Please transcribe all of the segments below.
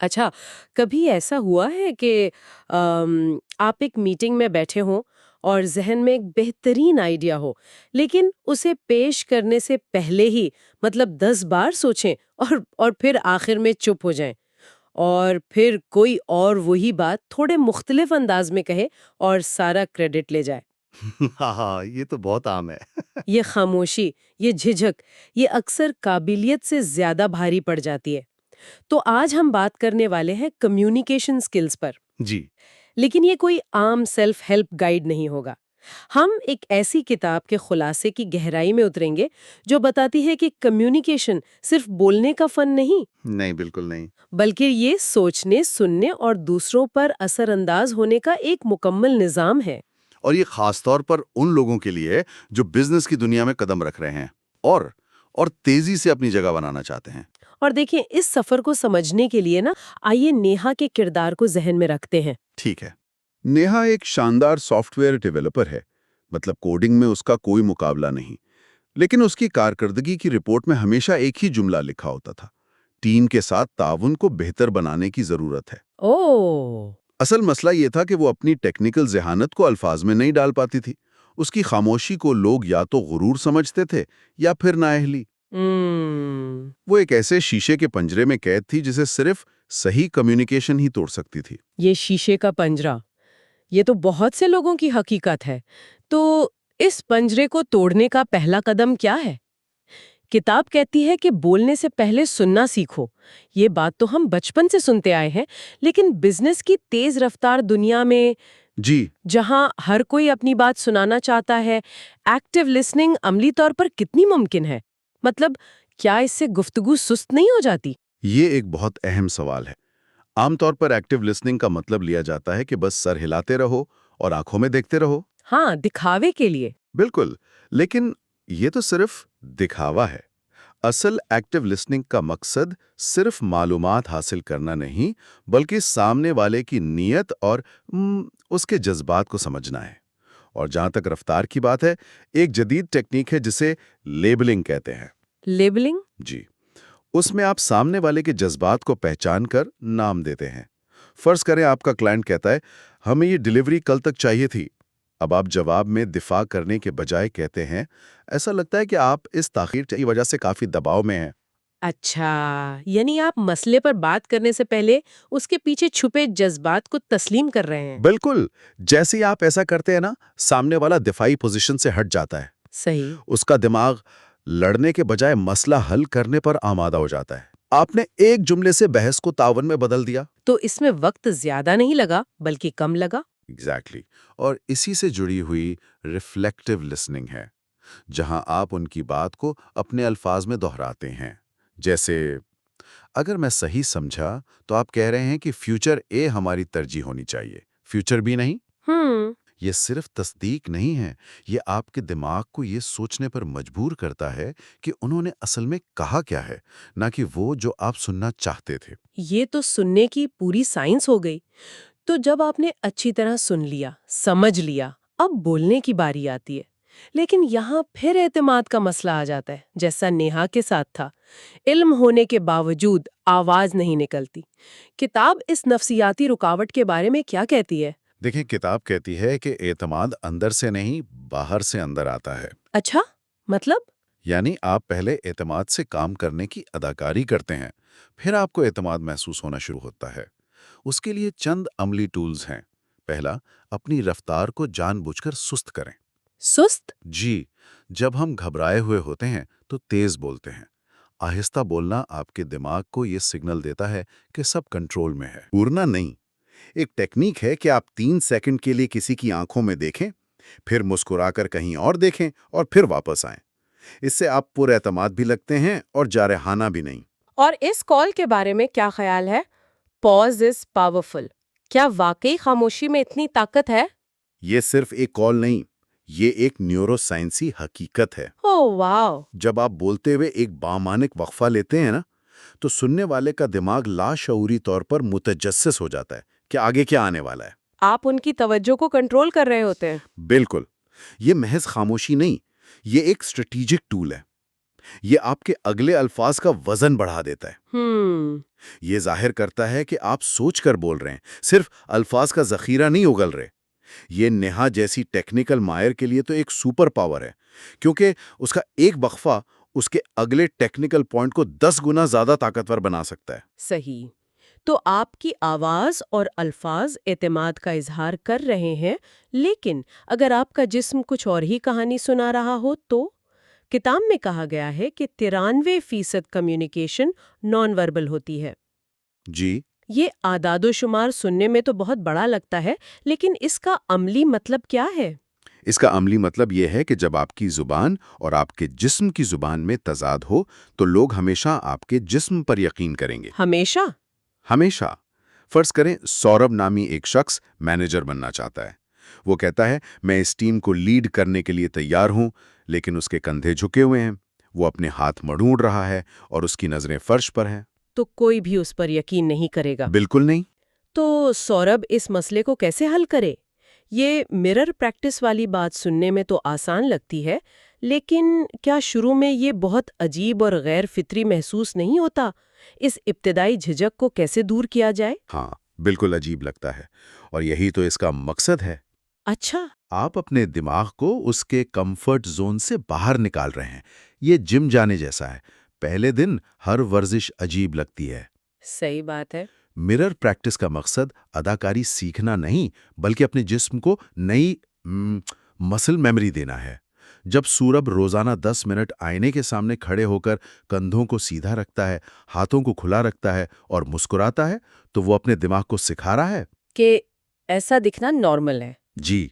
اچھا، کبھی ایسا ہوا ہے کہ آپ ایک میٹنگ میں بیٹھے ہوں اور ذہن میں ایک بہترین آئیڈیا ہو، لیکن اسے پیش کرنے سے پہلے ہی 10 بار سوچیں اور پھر آخر میں چپ ہو جائیں، اور پھر کوئی اور وہی بات تھوڑے مختلف انداز میں کہے اور سارا کریڈٹ لے جائے؟ ہاں ہاں، یہ تو بہت عام ہے۔ یہ خاموشی، یہ جھجک، یہ اکثر قابلیت سے زیادہ بھاری پڑ جاتی ہے۔ تو آج ہم بات کرنے والے ہیں کمیونیکیشن سکلز پر، جی، لیکن یہ کوئی عام سیلف ہیلپ گائیڈ نہیں ہوگا۔ ہم ایک ایسی کتاب کے خلاصے کی گہرائی میں اتریں گے جو بتاتی ہے کہ کمیونیکیشن صرف بولنے کا فن نہیں، نہیں بالکل نہیں۔ بلکہ یہ سوچنے، سننے اور دوسروں پر اثر انداز ہونے کا ایک مکمل نظام ہے۔ اور یہ خاص طور پر ان لوگوں کے لیے جو بزنس کی دنیا میں قدم رکھ رہے ہیں اور اور تیزی سے اپنی جگہ بنانا چاہتے ہیں۔ اور دیکھیں، اس سفر کو سمجھنے کے لیے آئیے نیہا کے کردار کو ذہن میں رکھتے ہیں۔ ٹھیک ہے۔ نیہا ایک شاندار سافٹ ویئر ڈیولپر ہے، مطلب کوڈنگ میں اس کا کوئی مقابلہ نہیں، لیکن اس کی کارکردگی کی رپورٹ میں ہمیشہ ایک ہی جملہ لکھا ہوتا تھا: ٹیم کے ساتھ تعاون کو بہتر بنانے کی ضرورت ہے۔ اوہ! اصل مسئلہ یہ تھا کہ وہ اپنی ٹیکنیکل ذہانت کو الفاظ میں نہیں ڈال پاتی تھی۔ اس کی خاموشی کو لوگ یا تو غرور سمجھتے تھے یا پھر نااہلی۔ وہ ایک ایسے شیشے کے پنجرے میں قید تھی جسے صرف صحیح کمیونیکیشن ہی توڑ سکتی تھی۔ یہ شیشے کا پنجرہ، یہ تو بہت سے لوگوں کی حقیقت ہے۔ تو اس پنجرے کو توڑنے کا پہلا قدم کیا ہے؟ کتاب کہتی ہے کہ بولنے سے پہلے سننا سیکھو۔ یہ بات تو ہم بچپن سے سنتے آئے ہیں، لیکن بزنس کی تیز رفتار دنیا میں، جی، جہاں ہر کوئی اپنی بات سنانا چاہتا ہے، ایکٹیو لسننگ عملی طور پر کتنی ممکن ہے؟ کیا اس سے گفتگو سست نہیں ہو جاتی؟ یہ ایک بہت اہم سوال ہے۔ عام طور پر ایکٹیو لسننگ کا مطلب لیا جاتا ہے کہ بس سر ہلاتے رہو اور آنکھوں میں دیکھتے رہو۔ ہاں، دکھاوے کے لیے۔ بالکل، لیکن یہ تو صرف دکھاوا ہے۔ اصل ایکٹیو لسننگ کا مقصد صرف معلومات حاصل کرنا نہیں، بلکہ سامنے والے کی نیت اور اس کے جذبات کو سمجھنا ہے۔ اور جہاں تک رفتار کی بات ہے، ایک جدید ٹیکنیک ہے جسے لیبلنگ کہتے ہیں۔ لیبلنگ؟ جی، اس میں آپ سامنے والے کے جذبات کو پہچان کر نام دیتے ہیں۔ فرض کریں آپ کا کلائنٹ کہتا ہے، ہمیں یہ ڈیلیوری کل تک چاہیے تھی۔ اب آپ جواب میں دفاع کرنے کے بجائے کہتے ہیں، ایسا لگتا ہے کہ آپ اس تاخیر کی وجہ سے کافی دباؤ میں ہیں۔ اچھا، یعنی آپ مسئلے پر بات کرنے سے پہلے اس کے پیچھے چھپے جذبات کو تسلیم کر رہے ہیں۔ بالکل، جیسے ہی آپ ایسا کرتے ہیں نا، سامنے والا دفاعی پوزیشن سے ہٹ جاتا ہے۔ صحیح۔ اس کا دماغ لڑنے کے بجائے مسئلہ حل کرنے پر آمادہ ہو جاتا ہے۔ آپ نے ایک جملے سے بحث کو تعاون میں بدل دیا۔ تو اس میں وقت زیادہ نہیں لگا بلکہ کم لگا۔ ایگزیکٹلی، اور اسی سے جڑی ہوئی ریفلیکٹیو لسننگ ہے، جہاں آپ ان کی بات کو اپنے الفاظ میں دہراتے ہیں۔ جیسے، اگر میں صحیح سمجھا تو آپ کہہ رہے ہیں کہ فیوچر اے ہماری ترجیح ہونی چاہیے، فیوچر بی نہیں۔ ہوں۔ یہ صرف تصدیق نہیں ہے، یہ آپ کے دماغ کو یہ سوچنے پر مجبور کرتا ہے کہ انہوں نے اصل میں کہا کیا ہے، نہ کہ وہ جو آپ سننا چاہتے تھے۔ یہ تو سننے کی پوری سائنس ہو گئی۔ تو جب آپ نے اچھی طرح سن لیا، سمجھ لیا، اب بولنے کی باری آتی ہے۔ لیکن یہاں پھر اعتماد کا مسئلہ آ جاتا ہے، جیسا نیہا کے ساتھ تھا۔ علم ہونے کے باوجود آواز نہیں نکلتی۔ کتاب اس نفسیاتی رکاوٹ کے بارے میں کیا کہتی ہے؟ دیکھیں، کتاب کہتی ہے کہ اعتماد اندر سے نہیں، باہر سے اندر آتا ہے۔ اچھا، مطلب؟ یعنی آپ پہلے اعتماد سے کام کرنے کی اداکاری کرتے ہیں، پھر آپ کو اعتماد محسوس ہونا شروع ہوتا ہے۔ اس کے لیے چند عملی ٹولز ہیں۔ پہلا، اپنی رفتار کو جان بوجھ کر سست کریں۔ سست؟ جی، جب ہم گھبرائے ہوئے ہوتے ہیں تو تیز بولتے ہیں۔ آہستہ بولنا آپ کے دماغ کو یہ سگنل دیتا ہے کہ سب کنٹرول میں ہے، پورنا نہیں۔ ایک ٹیکنیک ہے کہ آپ 3 سیکنڈ کے لیے کسی کی آنکھوں میں دیکھیں، پھر مسکرا کر کہیں اور دیکھیں اور پھر واپس آئیں۔ اس سے آپ پر اعتماد بھی لگتے ہیں اور جارحانہ بھی نہیں۔ اور اس کال کے بارے میں کیا خیال ہے؟ پاز از پاورفل۔ کیا واقعی خاموشی میں اتنی طاقت ہے؟ یہ صرف ایک کال نہیں، یہ ایک نیورو سائنسی حقیقت ہے۔ اوہ واو! جب آپ بولتے ہوئے ایک بامانک وقفہ لیتے ہیں نا، تو سننے والے کا دماغ لاشعوری طور پر متجسس ہو جاتا ہے کہ آگے کیا آنے والا ہے۔ آپ ان کی توجہ کو کنٹرول کر رہے ہوتے ہیں۔ بالکل، یہ محض خاموشی نہیں، یہ ایک اسٹریٹجک ٹول ہے۔ یہ آپ کے اگلے الفاظ کا وزن بڑھا دیتا ہے۔ یہ ظاہر کرتا ہے کہ آپ سوچ کر بول رہے ہیں، صرف الفاظ کا ذخیرہ نہیں اگل رہے۔ یہ نیہا جیسی ٹیکنیکل ماہر کے لیے تو ایک سپر پاور ہے، کیونکہ اس کا ایک وقفہ اس کے اگلے ٹیکنیکل پوائنٹ کو 10 گنا زیادہ طاقتور بنا سکتا ہے۔ صحیح۔ تو آپ کی آواز اور الفاظ اعتماد کا اظہار کر رہے ہیں، لیکن اگر آپ کا جسم کچھ اور ہی کہانی سنا رہا ہو تو؟ کتاب میں کہا گیا ہے کہ 93% کمیونیکیشن نان وربل ہوتی ہے۔ جی، یہ اعداد و شمار سننے میں تو بہت بڑا لگتا ہے، لیکن اس کا عملی مطلب کیا ہے؟ اس کا عملی مطلب یہ ہے کہ جب آپ کی زبان اور آپ کے جسم کی زبان میں تضاد ہو تو لوگ ہمیشہ آپ کے جسم پر یقین کریں گے۔ ہمیشہ؟ ہمیشہ۔ فرض کریں سوربھ نامی ایک شخص مینیجر بننا چاہتا ہے۔ وہ کہتا ہے میں اس ٹیم کو لیڈ کرنے کے لیے تیار ہوں، لیکن اس کے کندھے جھکے ہوئے ہیں، وہ اپنے ہاتھ مڑوڑ رہا ہے اور اس کی نظریں فرش پر ہیں۔ تو کوئی بھی اس پر یقین نہیں کرے گا۔ بالکل نہیں۔ تو سوربھ اس مسئلے کو کیسے حل کرے؟ یہ مرر پریکٹس والی بات سننے میں تو آسان لگتی ہے، لیکن کیا شروع میں یہ بہت عجیب اور غیر فطری محسوس نہیں ہوتا؟ اس ابتدائی جھجک کو کیسے دور کیا جائے؟ ہاں، بالکل عجیب لگتا ہے، اور یہی تو اس کا مقصد ہے۔ اچھا۔ آپ اپنے دماغ کو اس کے کمفرٹ زون سے باہر نکال رہے ہیں۔ یہ جم جانے جیسا ہے۔ پہلے دن ہر ورزش عجیب لگتی ہے۔ صحیح بات ہے۔ مرر پریکٹس کا مقصد اداکاری سیکھنا نہیں، بلکہ اپنے جسم کو نئی مسل میموری دینا ہے۔ جب سوربھ روزانہ 10 منٹ آئینے کے سامنے کھڑے ہو کر کندھوں کو سیدھا رکھتا ہے، ہاتھوں کو کھلا رکھتا ہے اور مسکراتا ہے، تو وہ اپنے دماغ کو سکھا رہا ہے کہ ایسا دکھنا نارمل ہے۔ جی۔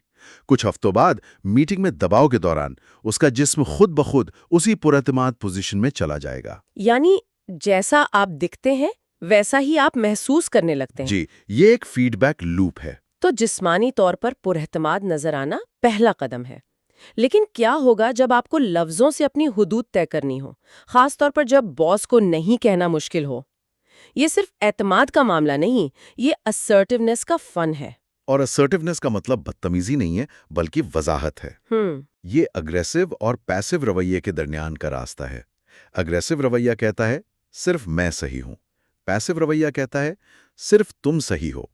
کچھ ہفتوں بعد میٹنگ میں دباؤ کے دوران اس کا جسم خود بخود اسی پراعتماد پوزیشن میں چلا جائے گا۔ یعنی جیسا آپ دکھتے ہیں ویسا ہی آپ محسوس کرنے لگتے ہیں۔ جی، یہ ایک فیڈ بیک لوپ ہے۔ تو جسمانی طور پر پراعتماد نظر آنا پہلا قدم ہے، لیکن کیا ہوگا جب آپ کو لفظوں سے اپنی حدود طے کرنی ہو، خاص طور پر جب باس کو نہیں کہنا مشکل ہو؟ یہ صرف اعتماد کا معاملہ نہیں، یہ assertiveness کا فن ہے۔ اور assertiveness کا مطلب بدتمیزی نہیں ہے، بلکہ وضاحت ہے۔ یہ اگریسو اور پیسو رویے کے درمیان کا راستہ ہے۔ اگریسو رویہ کہتا ہے صرف میں صحیح ہوں، پیسو رویہ کہتا ہے صرف تم صحیح ہو،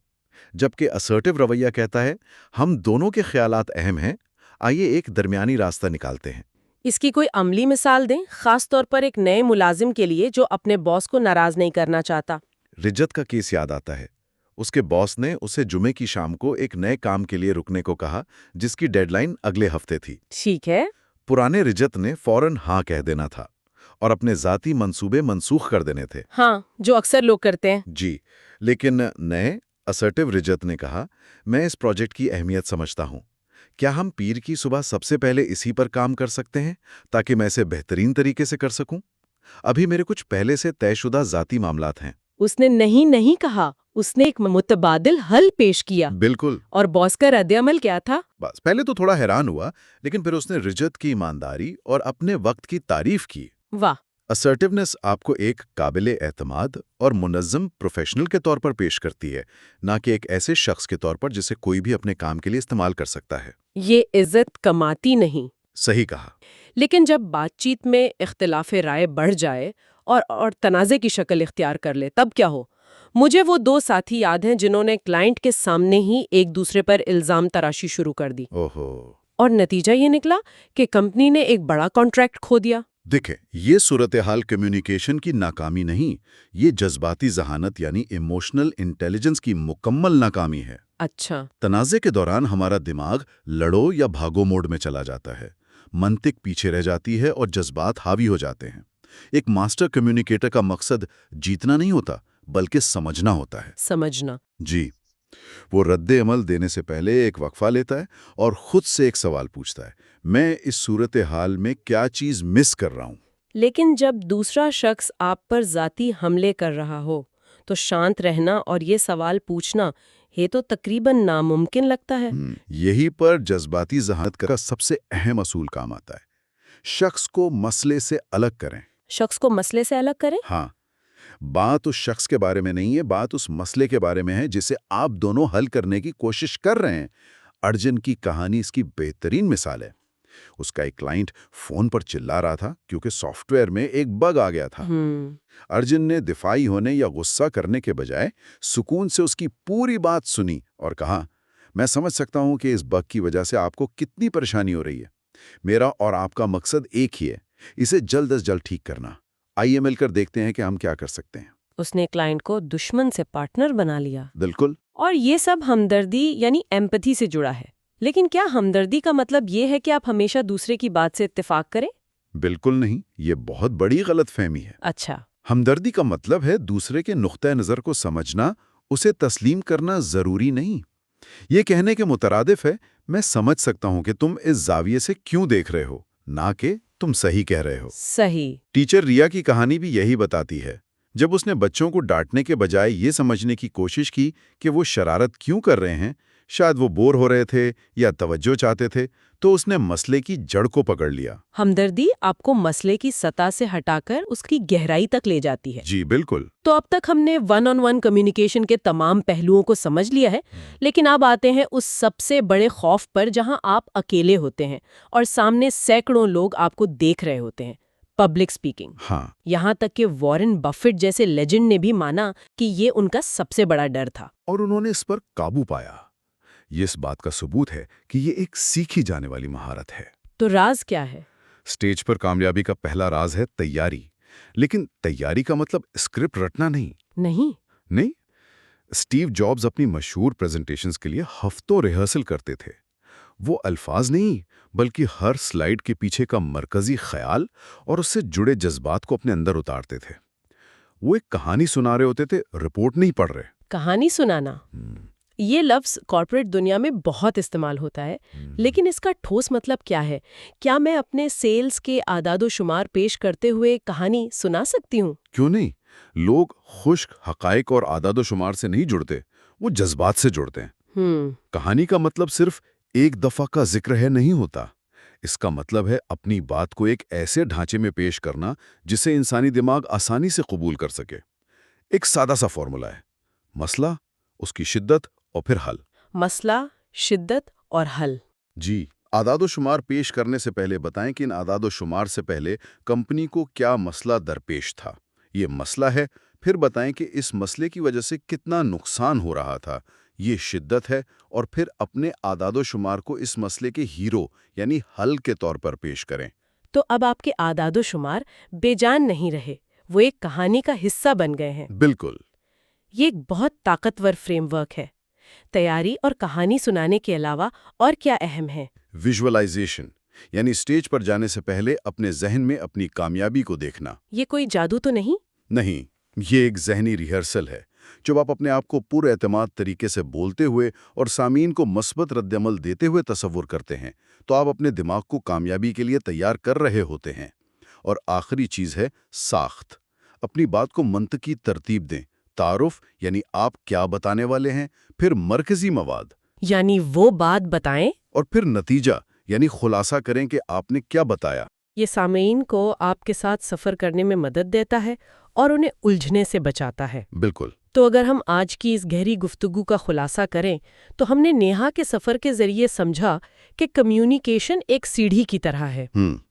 جبکہ assertive رویہ کہتا ہے ہم دونوں کے خیالات اہم ہیں، آئیے ایک درمیانی راستہ نکالتے ہیں۔ اس کی کوئی عملی مثال دیں، خاص طور پر ایک نئے ملازم کے لیے جو اپنے باس کو ناراض نہیں کرنا چاہتا۔ رجت کا کیس یاد آتا ہے۔ اس کے باس نے اسے جمعے کی شام کو ایک نئے کام کے لیے رکنے کو کہا جس کی ڈیڈ لائن اگلے ہفتے تھی۔ ٹھیک ہے۔ پرانے رجت نے فوراً ہاں کہہ دینا تھا اور اپنے ذاتی منصوبے منسوخ کر دینے تھے۔ ہاں، جو اکثر لوگ کرتے ہیں۔ جی، لیکن نئے assertive رجت نے کہا میں اس پروجیکٹ کی اہمیت سمجھتا ہوں، کیا ہم پیر کی صبح سب سے پہلے اسی پر کام کر سکتے ہیں تاکہ میں اسے بہترین طریقے سے کر سکوں؟ ابھی میرے کچھ پہلے سے طے شدہ ذاتی معاملات ہیں۔ اس نے نہیں کہا، اس نے ایک متبادل حل پیش کیا۔ بالکل۔ اور باس کا رد عمل کیا تھا؟ بس پہلے تو تھوڑا حیران ہوا، لیکن پھر اس نے رجت کی ایمانداری اور اپنے وقت کی تعریف کی۔ واہ۔ assertiveness آپ کو ایک قابل اعتماد اور منظم پروفیشنل کے طور پر پیش کرتی ہے، نہ کہ ایک ایسے شخص کے طور پر جسے کوئی بھی اپنے کام کے لیے استعمال کر سکتا ہے۔ یہ عزت کماتی نہیں۔ صحیح کہا۔ لیکن جب بات چیت میں اختلاف رائے بڑھ جائے اور تنازع کی شکل اختیار کر لے تب کیا ہو؟ مجھے وہ 2 ساتھی یاد ہیں جنہوں نے کلائنٹ کے سامنے ہی ایک دوسرے پر الزام تراشی شروع کر دی، اوہو۔ اور نتیجہ یہ نکلا کہ کمپنی نے ایک بڑا کانٹریکٹ کھو دیا۔ دیکھیں، یہ صورتحال کمیونیکیشن کی ناکامی نہیں، یہ جذباتی ذہانت یعنی ایموشنل انٹیلیجنس کی مکمل ناکامی ہے۔ اچھا۔ تنازع کے دوران ہمارا دماغ لڑو یا بھاگو موڈ میں چلا جاتا ہے، منطق پیچھے رہ جاتی ہے اور جذبات حاوی ہو جاتے ہیں۔ ایک ماسٹر کمیونیکیٹر کا مقصد جیتنا نہیں ہوتا بلکہ سمجھنا ہوتا ہے۔ سمجھنا۔ جی، وہ رد عمل دینے سے پہلے ایک وقفہ لیتا ہے اور خود سے ایک سوال پوچھتا ہے، میں اس صورتحال میں کیا چیز مس کر رہا ہوں؟ لیکن جب دوسرا شخص آپ پر ذاتی حملے کر رہا ہو تو شانت رہنا اور یہ سوال پوچھنا یہ تو تقریباً ناممکن لگتا ہے۔ یہی پر جذباتی ذہانت کا سب سے اہم اصول کام آتا ہے۔ شخص کو مسئلے سے الگ کریں۔ شخص کو مسئلے سے الگ کریں؟ ہاں، بات اس شخص کے بارے میں نہیں ہے، بات اس مسئلے کے بارے میں ہے جسے آپ دونوں حل کرنے کی کوشش کر رہے ہیں۔ ارجن کی کہانی اس کی بہترین مثال ہے۔ اس کا ایک کلائنٹ فون پر چلا رہا تھا کیونکہ سافٹ ویئر میں ایک بگ آ گیا تھا۔ ارجن نے دفاعی ہونے یا غصہ کرنے کے بجائے سکون سے اس کی پوری بات سنی اور کہا، میں سمجھ سکتا ہوں کہ اس بگ کی وجہ سے آپ کو کتنی پریشانی ہو رہی ہے۔ میرا اور آپ کا مقصد ایک ہی ہے، اسے جلد از جلد ٹھیک کرنا۔ آئیے مل کر دیکھتے ہیں کہ ہم کیا کر سکتے ہیں۔ اس نے کلائنٹ کو دشمن سے پارٹنر بنا لیا۔ بالکل۔ اور یہ سب ہمدردی یعنی ایمپتھی سے جڑا ہے۔ لیکن کیا ہمدردی کا مطلب یہ ہے کہ آپ ہمیشہ دوسرے کی بات سے اتفاق کریں؟ بالکل نہیں، یہ بہت بڑی غلط فہمی ہے۔ اچھا۔ ہمدردی کا مطلب ہے دوسرے کے نقطۂ نظر کو سمجھنا، اسے تسلیم کرنا ضروری نہیں۔ یہ کہنے کے مترادف ہے، میں سمجھ سکتا ہوں کہ تم اس زاویے سے کیوں دیکھ رہے ہو، نہ کہ تم صحیح کہہ رہے ہو۔ صحیح۔ ٹیچر ریا کی کہانی بھی یہی بتاتی ہے۔ جب اس نے بچوں کو ڈانٹنے کے بجائے یہ سمجھنے کی کوشش کی کہ وہ شرارت کیوں کر رہے ہیں، شاید وہ بور ہو رہے تھے یا توجہ چاہتے تھے، تو اس نے مسئلے کی جڑ کو پکڑ لیا۔ ہمدردی آپ کو مسئلے کی سطح سے ہٹا کر اس کی گہرائی تک لے جاتی ہے۔ جی بالکل۔ تو اب تک ہم نے ون آن ون کمیونیکیشن کے تمام پہلوؤں کو سمجھ لیا ہے، لیکن اب آتے ہیں اس سب سے بڑے خوف پر جہاں آپ اکیلے ہوتے ہیں اور سامنے سینکڑوں لوگ آپ کو دیکھ رہے ہوتے ہیں، پبلک سپیکنگ۔ ہاں، یہاں تک کہ وارن بفٹ جیسے لیجنڈ نے بھی مانا کہ یہ ان کا سب سے بڑا ڈر تھا۔ اور انہوں نے اس پر قابو پایا۔ یہ اس بات کا ثبوت ہے کہ یہ ایک سیکھی جانے والی مہارت ہے۔ تو راز کیا ہے؟ سٹیج پر کامیابی کا پہلا راز ہے تیاری۔ لیکن تیاری کا مطلب اسکرپٹ رٹنا نہیں۔ نہیں، اسٹیو جابز اپنی مشہور پریزنٹیشنز کے لیے ہفتوں ریہرسل کرتے تھے۔ وہ الفاظ نہیں، بلکہ ہر سلائیڈ کے پیچھے کا مرکزی خیال اور اس سے جڑے جذبات کو اپنے اندر اتارتے تھے۔ وہ ایک کہانی سنا رہے ہوتے تھے، رپورٹ نہیں پڑھ رہے۔ کہانی سنانا، یہ لفظ کارپوریٹ دنیا میں بہت استعمال ہوتا ہے، لیکن اس کا ٹھوس مطلب کیا ہے؟ کیا میں اپنے سیلز کے اعداد و شمار پیش کرتے ہوئے کہانی سنا سکتی ہوں؟ کیوں نہیں؟ لوگ خشک حقائق اور اعداد و شمار سے نہیں جڑتے، وہ جذبات سے جڑتے ہیں۔ کہانی کا مطلب صرف ایک دفعہ کا ذکر ہے نہیں ہوتا، اس کا مطلب ہے اپنی بات کو ایک ایسے ڈھانچے میں پیش کرنا جسے انسانی دماغ آسانی سے قبول کر سکے۔ ایک سادہ سا فارمولا ہے، مسئلہ، اس کی شدت اور پھر حل۔ مسئلہ، شدت اور حل۔ جی، اعداد و شمار پیش کرنے سے پہلے بتائیں کہ ان اعداد و شمار سے پہلے کمپنی کو کیا مسئلہ درپیش تھا، یہ مسئلہ ہے۔ پھر بتائیں کہ اس مسئلے کی وجہ سے کتنا نقصان ہو رہا تھا، یہ شدت ہے۔ اور پھر اپنے اعداد و شمار کو اس مسئلے کے ہیرو یعنی حل کے طور پر پیش کریں۔ تو اب آپ کے اعداد و شمار بے جان نہیں رہے، وہ ایک کہانی کا حصہ بن گئے ہیں۔ بالکل۔ یہ ایک بہت طاقتور فریم ورک ہے۔ تیاری اور کہانی سنانے کے علاوہ اور کیا اہم ہے؟ ویژولائزیشن، یعنی اسٹیج پر جانے سے پہلے اپنے ذہن میں اپنی کامیابی کو دیکھنا۔ یہ کوئی جادو تو نہیں؟ نہیں، یہ ایک ذہنی ریہرسل ہے۔ جب آپ اپنے آپ کو پر اعتماد طریقے سے بولتے ہوئے اور سامعین کو مثبت رد عمل دیتے ہوئے تصور کرتے ہیں، تو آپ اپنے دماغ کو کامیابی کے لیے تیار کر رہے ہوتے ہیں۔ اور آخری چیز ہے ساخت۔ اپنی بات کو منطقی ترتیب دیں۔ تعارف، یعنی آپ کیا بتانے والے ہیں، پھر مرکزی مواد، یعنی وہ بات بتائیں، اور پھر نتیجہ، یعنی خلاصہ کریں کہ آپ نے کیا بتایا۔ یہ سامعین کو آپ کے ساتھ سفر کرنے میں مدد دیتا ہے اور انہیں الجھنے سے بچاتا ہے۔ بالکل۔ تو اگر ہم آج کی اس گہری گفتگو کا خلاصہ کریں تو ہم نے نیہا کے سفر کے ذریعے سمجھا کہ کمیونیکیشن ایک سیڑھی کی طرح ہے۔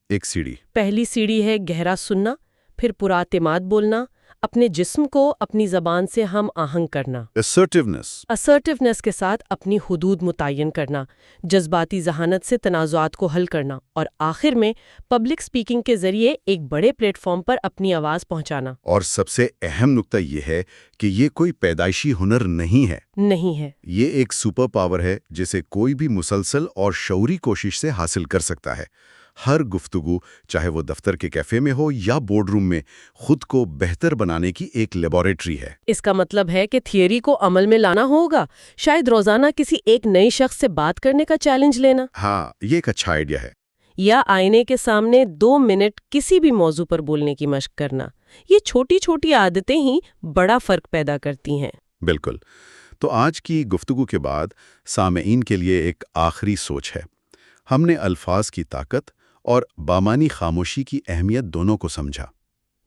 ایک سیڑھی۔ پہلی سیڑھی ہے گہرا سننا، پھر پراعتماد بولنا، اپنے جسم کو اپنی زبان سے ہم آہنگ کرنا، اسرٹیونیس کے ساتھ اپنی حدود متعین کرنا، جذباتی ذہانت سے تنازعات کو حل کرنا، اور آخر میں پبلک سپیکنگ کے ذریعے ایک بڑے پلیٹ فارم پر اپنی آواز پہنچانا۔ اور سب سے اہم نکتہ یہ ہے کہ یہ کوئی پیدائشی ہنر نہیں ہے۔ نہیں ہے۔ یہ ایک سپر پاور ہے جسے کوئی بھی مسلسل اور شعوری کوشش سے حاصل کر سکتا ہے۔ ہر گفتگو، چاہے وہ دفتر کے کیفے میں ہو یا بورڈ روم میں، خود کو بہتر بنانے کی ایک لیبارٹری ہے۔ اس کا مطلب ہے کہ تھیوری کو عمل میں لانا ہوگا، شاید روزانہ کسی ایک نئے شخص سے بات کرنے کا چیلنج لینا، ہاں، یہ ایک اچھا آئیڈیا ہے۔ یا آئینے کے سامنے 2 منٹ کسی بھی موضوع پر بولنے کی مشق کرنا۔ یہ چھوٹی چھوٹی عادتیں ہی بڑا فرق پیدا کرتی ہیں۔ بالکل۔ تو آج کی گفتگو کے بعد سامعین کے لیے ایک آخری سوچ ہے۔ ہم نے الفاظ کی طاقت اور بامانی خاموشی کی اہمیت دونوں کو سمجھا۔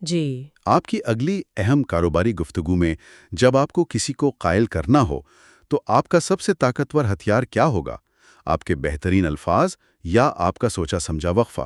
جی۔ آپ کی اگلی اہم کاروباری گفتگو میں جب آپ کو کسی کو قائل کرنا ہو تو آپ کا سب سے طاقتور ہتھیار کیا ہوگا؟ آپ کے بہترین الفاظ یا آپ کا سوچا سمجھا وقفہ۔